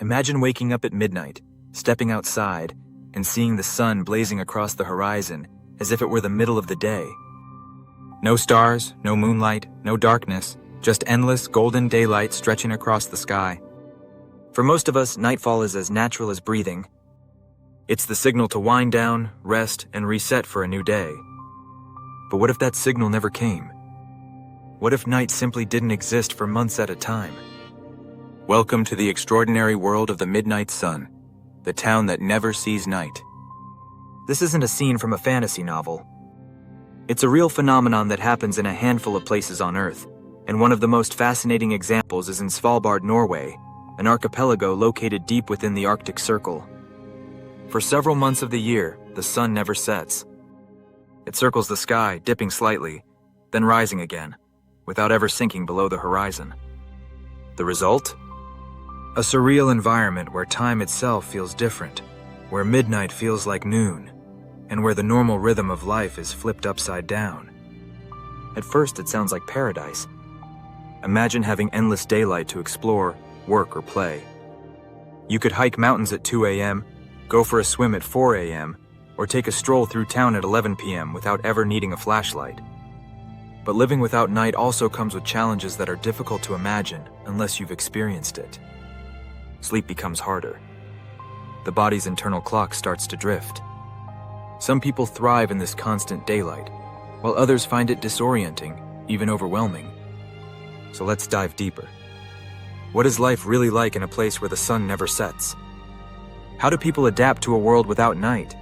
Imagine waking up at midnight, stepping outside, and seeing the sun blazing across the horizon as if it were the middle of the day. No stars, no moonlight, no darkness, just endless golden daylight stretching across the sky. For most of us, nightfall is as natural as breathing. It's the signal to wind down, rest, and reset for a new day. But what if that signal never came? What if night simply didn't exist for months at a time? Welcome to the extraordinary world of the midnight sun, the town that never sees night. This isn't a scene from a fantasy novel. It's a real phenomenon that happens in a handful of places on Earth, and one of the most fascinating examples is in Svalbard, Norway, an archipelago located deep within the Arctic Circle. For several months of the year, the sun never sets. It circles the sky, dipping slightly, then rising again, without ever sinking below the horizon. The result? A surreal environment where time itself feels different, where midnight feels like noon, and where the normal rhythm of life is flipped upside down. At first, it sounds like paradise. Imagine having endless daylight to explore, work, or play. You could hike mountains at 2 a.m., go for a swim at 4 a.m., or take a stroll through town at 11 p.m. without ever needing a flashlight. But living without night also comes with challenges that are difficult to imagine unless you've experienced it. Sleep becomes harder. The body's internal clock starts to drift. Some people thrive in this constant daylight, while others find it disorienting, even overwhelming. So let's dive deeper. What is life really like in a place where the sun never sets? How do people adapt to a world without night?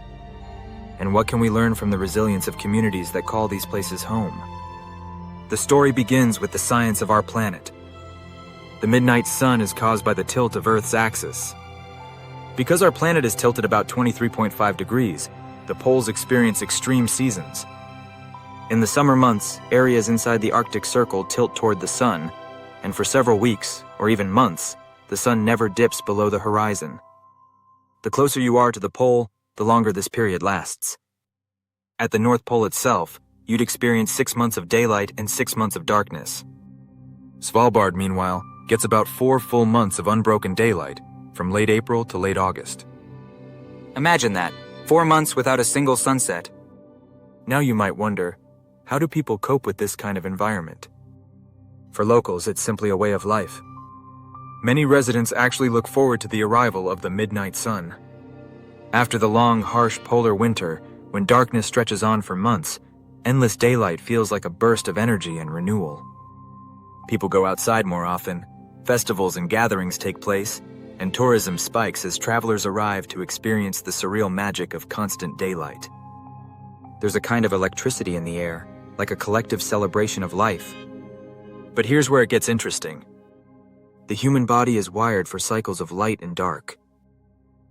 And what can we learn from the resilience of communities that call these places home? The story begins with the science of our planet. The midnight sun is caused by the tilt of Earth's axis. Because our planet is tilted about 23.5 degrees, the poles experience extreme seasons. In the summer months, areas inside the Arctic Circle tilt toward the sun, and for several weeks, or even months, the sun never dips below the horizon. The closer you are to the pole, the longer this period lasts. At the North Pole itself, you'd experience 6 months of daylight and 6 months of darkness. Svalbard, meanwhile, gets about 4 full months of unbroken daylight, from late April to late August. Imagine that, 4 months without a single sunset. Now you might wonder, how do people cope with this kind of environment? For locals, it's simply a way of life. Many residents actually look forward to the arrival of the midnight sun. After the long, harsh polar winter, when darkness stretches on for months, endless daylight feels like a burst of energy and renewal. People go outside more often, festivals and gatherings take place, and tourism spikes as travelers arrive to experience the surreal magic of constant daylight. There's a kind of electricity in the air, like a collective celebration of life. But here's where it gets interesting. The human body is wired for cycles of light and dark.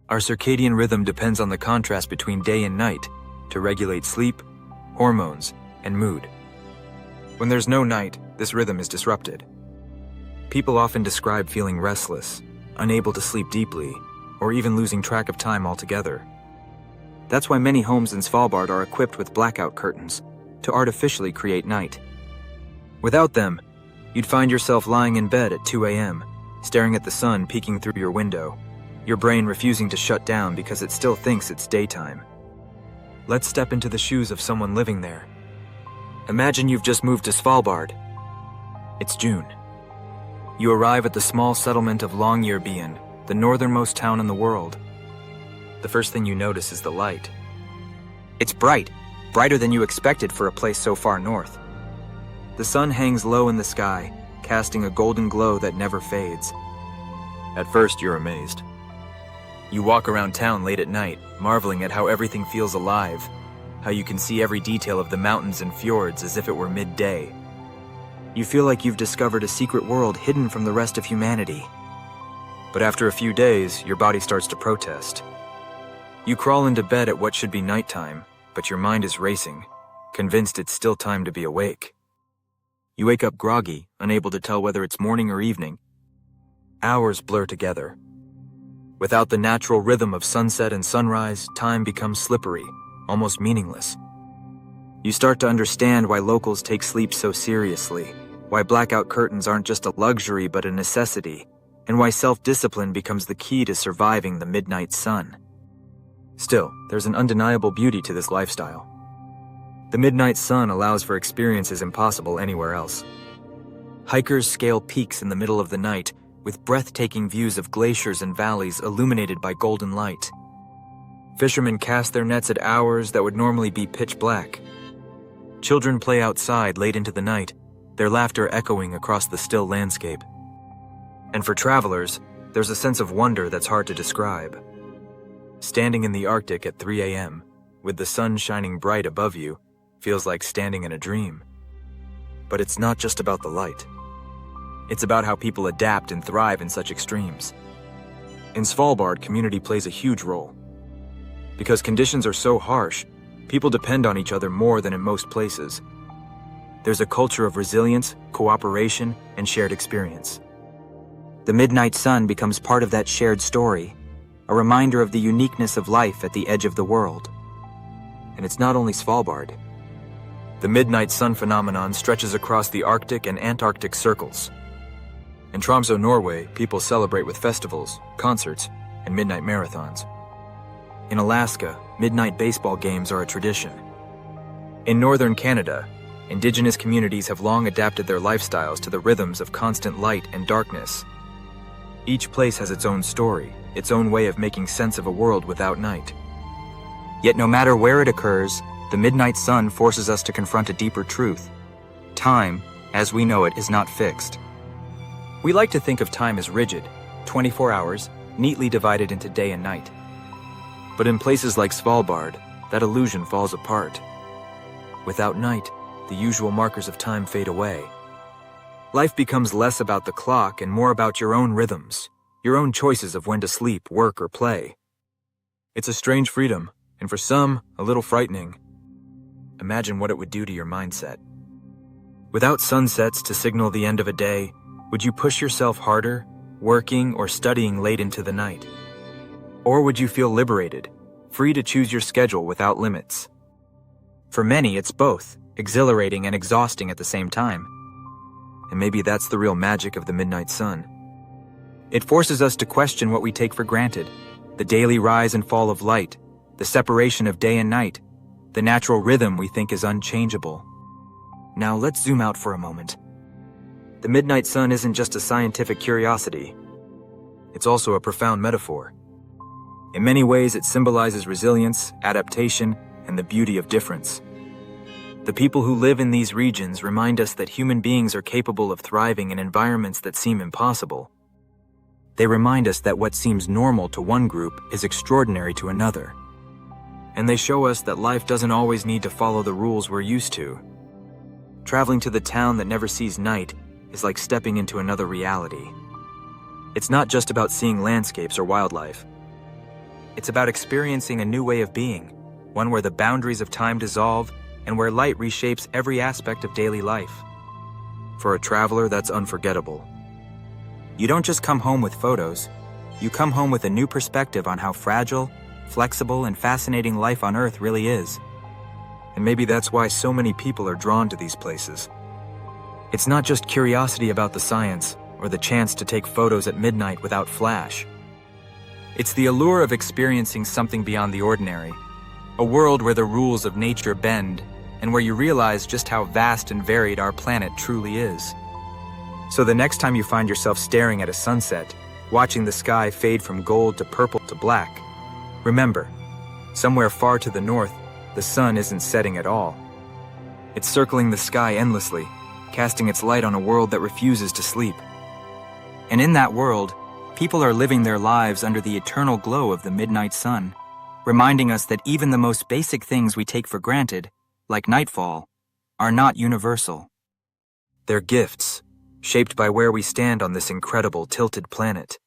Our circadian rhythm depends on the contrast between day and night to regulate sleep, hormones, and mood. When there's no night, this rhythm is disrupted. People often describe feeling restless, unable to sleep deeply, or even losing track of time altogether. That's why many homes in Svalbard are equipped with blackout curtains to artificially create night. Without them, you'd find yourself lying in bed at 2 a.m., staring at the sun peeking through your window, your brain refusing to shut down because it still thinks it's daytime. Let's step into the shoes of someone living there. Imagine you've just moved to Svalbard. It's June. You arrive at the small settlement of Longyearbyen, the northernmost town in the world. The first thing you notice is the light. It's bright, brighter than you expected for a place so far north. The sun hangs low in the sky, casting a golden glow that never fades. At first, you're amazed. You walk around town late at night, marveling at how everything feels alive, how you can see every detail of the mountains and fjords as if it were midday. You feel like you've discovered a secret world hidden from the rest of humanity. But after a few days, your body starts to protest. You crawl into bed at what should be nighttime, but your mind is racing, convinced it's still time to be awake. You wake up groggy, unable to tell whether it's morning or evening. Hours blur together. Without the natural rhythm of sunset and sunrise, time becomes slippery, almost meaningless. You start to understand why locals take sleep so seriously, why blackout curtains aren't just a luxury but a necessity, and why self-discipline becomes the key to surviving the midnight sun. Still, there's an undeniable beauty to this lifestyle. The midnight sun allows for experiences impossible anywhere else. Hikers scale peaks in the middle of the night with breathtaking views of glaciers and valleys illuminated by golden light. Fishermen cast their nets at hours that would normally be pitch black. Children play outside late into the night, their laughter echoing across the still landscape. And for travelers, there's a sense of wonder that's hard to describe. Standing in the Arctic at 3 a.m., with the sun shining bright above you, feels like standing in a dream. But it's not just about the light. It's about how people adapt and thrive in such extremes. In Svalbard, community plays a huge role. Because conditions are so harsh, people depend on each other more than in most places. There's a culture of resilience, cooperation, and shared experience. The midnight sun becomes part of that shared story, a reminder of the uniqueness of life at the edge of the world. And it's not only Svalbard. The midnight sun phenomenon stretches across the Arctic and Antarctic circles. In Tromsø, Norway, people celebrate with festivals, concerts, and midnight marathons. In Alaska, midnight baseball games are a tradition. In northern Canada, indigenous communities have long adapted their lifestyles to the rhythms of constant light and darkness. Each place has its own story, its own way of making sense of a world without night. Yet no matter where it occurs, the midnight sun forces us to confront a deeper truth. Time, as we know it, is not fixed. We like to think of time as rigid, 24 hours, neatly divided into day and night. But in places like Svalbard, that illusion falls apart. Without night, the usual markers of time fade away. Life becomes less about the clock and more about your own rhythms, your own choices of when to sleep, work, or play. It's a strange freedom, and for some, a little frightening. Imagine what it would do to your mindset. Without sunsets to signal the end of a day, would you push yourself harder, working or studying late into the night? Or would you feel liberated, free to choose your schedule without limits? For many, it's both, exhilarating and exhausting at the same time. And maybe that's the real magic of the midnight sun. It forces us to question what we take for granted, the daily rise and fall of light, the separation of day and night, the natural rhythm we think is unchangeable. Now let's zoom out for a moment. The midnight sun isn't just a scientific curiosity. It's also a profound metaphor. In many ways, it symbolizes resilience, adaptation, and the beauty of difference. The people who live in these regions remind us that human beings are capable of thriving in environments that seem impossible. They remind us that what seems normal to one group is extraordinary to another. And they show us that life doesn't always need to follow the rules we're used to. Traveling to the town that never sees night is like stepping into another reality. It's not just about seeing landscapes or wildlife. It's about experiencing a new way of being, one where the boundaries of time dissolve and where light reshapes every aspect of daily life. For a traveler, that's unforgettable. You don't just come home with photos, you come home with a new perspective on how fragile, flexible, and fascinating life on Earth really is. And maybe that's why so many people are drawn to these places. It's not just curiosity about the science or the chance to take photos at midnight without flash. It's the allure of experiencing something beyond the ordinary, a world where the rules of nature bend and where you realize just how vast and varied our planet truly is. So the next time you find yourself staring at a sunset, watching the sky fade from gold to purple to black, remember, somewhere far to the north, the sun isn't setting at all. It's circling the sky endlessly, casting its light on a world that refuses to sleep. And in that world, people are living their lives under the eternal glow of the midnight sun, reminding us that even the most basic things we take for granted, like nightfall, are not universal. They're gifts, shaped by where we stand on this incredible tilted planet.